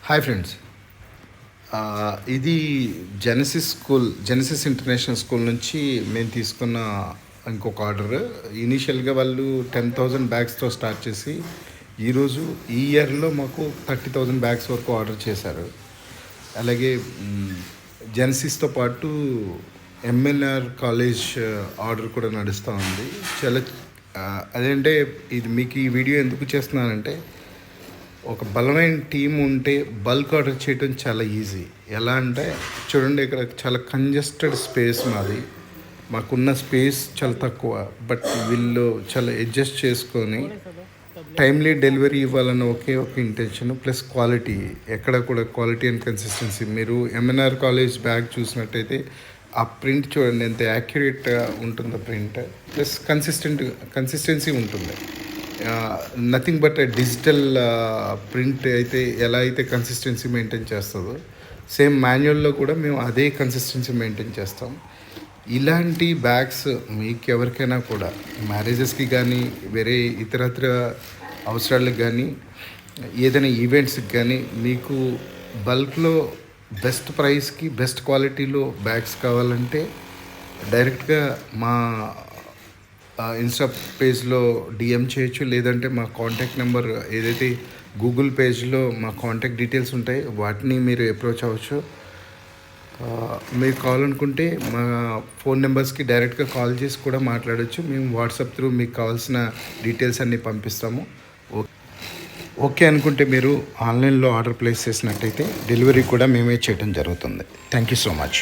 Hi friends. ఇది Genesis international school నుంచి మేము తీసుకున్న ఇంకొక ఆర్డర్. ఇనీషియల్గా వాళ్ళు 10,000 బ్యాగ్స్తో స్టార్ట్ చేసి ఈరోజు ఈ ఇయర్లో మాకు 30,000 బ్యాగ్స్ వరకు ఆర్డర్ చేశారు. అలాగే జెనసిస్తో పాటు ఎంఎన్ఆర్ కాలేజ్ ఆర్డర్ కూడా నడుస్తూ ఉంది. చాలా అదేంటే ఇది మీకు ఈ వీడియో ఎందుకు చేస్తున్నానంటే, ఒక బలమైన టీం ఉంటే బల్క్ ఆర్డర్ చేయడం చాలా ఈజీ. ఎలా అంటే చూడండి, ఇక్కడ చాలా కంజెస్టెడ్ స్పేస్ మాకున్న స్పేస్ చాలా తక్కువ. బట్ వీళ్ళు చాలా అడ్జస్ట్ చేసుకొని టైమ్లీ డెలివరీ ఇవ్వాలన్న ఒకే ఒక ఇంటెన్షన్, ప్లస్ క్వాలిటీ. ఎక్కడ కూడా క్వాలిటీ అండ్ కన్సిస్టెన్సీ. మీరు ఎంఎన్ఆర్ కాలేజ్ బ్యాగ్ చూసినట్టయితే ఆ ప్రింట్ చూడండి ఎంత యాక్యురేట్గా ఉంటుందో ప్రింట్, ప్లస్ కన్సిస్టెన్సీ ఉంటుంది. నథింగ్ బట్ డిజిటల్ ప్రింట్ అయితే ఎలా అయితే కన్సిస్టెన్సీ మెయింటైన్ చేస్తుందో, సేమ్ మాన్యువల్లో కూడా మేము అదే కన్సిస్టెన్సీ మెయింటైన్ చేస్తాం. ఇలాంటి బ్యాగ్స్ మీకు ఎవరికైనా కూడా మ్యారేజెస్కి కానీ, వేరే ఇతరత్ర అవసరాలకు కానీ, ఏదైనా ఈవెంట్స్కి కానీ మీకు బల్క్లో బెస్ట్ ప్రైస్కి బెస్ట్ క్వాలిటీలో బ్యాగ్స్ కావాలంటే డైరెక్ట్గా మా ఇన్స్టా పేజ్లో డిఎం చేయొచ్చు. లేదంటే మా కాంటాక్ట్ నెంబర్ ఏదైతే గూగుల్ పేజ్లో మా కాంటాక్ట్ డీటెయిల్స్ ఉంటాయి వాటిని మీరు అప్రోచ్ అవ్వచ్చు. మీరు కావాలనుకుంటే మా ఫోన్ నెంబర్స్కి డైరెక్ట్గా కాల్ చేసి కూడా మాట్లాడవచ్చు. మేము వాట్సాప్ త్రూ మీకు కావాల్సిన డీటెయిల్స్ అన్నీ పంపిస్తాము. ఓకే అనుకుంటే మీరు ఆన్లైన్లో ఆర్డర్ ప్లేస్ చేసినట్టయితే డెలివరీ కూడా మేమే చేయడం జరుగుతుంది. Thank you so much.